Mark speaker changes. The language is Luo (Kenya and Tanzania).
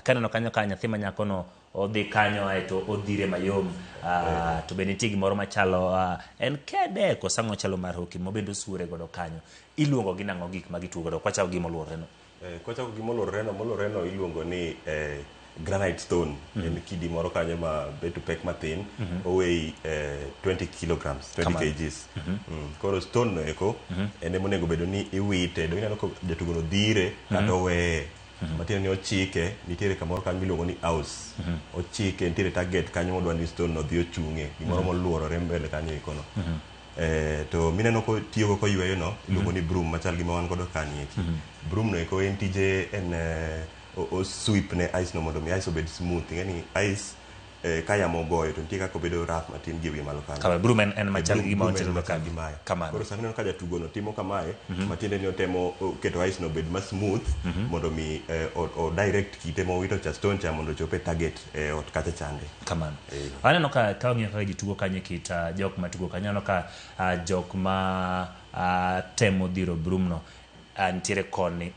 Speaker 1: kaneno kanyo ka nyathi manyako no odhi kanyo aeto odhire mayom to be nitie gimoro machalo en kede kosango chalo mar hoki mobendo sure godo kanyo iluongo gi nang'o gik ma gitugo godo kwachako gi moluorre no
Speaker 2: kwachako gi moluorre no iluongo ni granite stone en kidi moro kanyo ma beto pek mathin owei 20 kilograms 20 kgs koro stone no eko ene monego bedo ni iwite do inano ko jatugo no dhire kata oweye matiende ni ochike nitiere kamoro kanyo miluongo ni house ochike nitiere target kanyo modwa ni stone no dhi ochung'e gimoro moluorore mbele kanyo iko no to mineno ko tiyo ko yweyo no iluongo ni broom machal gi ma wan godo kanyo eki broom no eko en tije en o sweep ne ice no mondo mi ice obed smooth ngeni ice kaya mogoyo to nitie kaka obedo rough matin gi wi malo kanyo
Speaker 1: kama broom en machal gi ma otelo
Speaker 2: kama koro sami no ka jatugo no timo kamae matiende ni otemo keto ice no obed ma smooth mondo mi o direct kite mowito cha stone cha mondo chope target ot kacha chande
Speaker 1: kamano aneno ka ong'iyo kaka gitugo kanyo kit jok matugo kanyo aneno ka jok ma temo dhiro broom no nitiere koni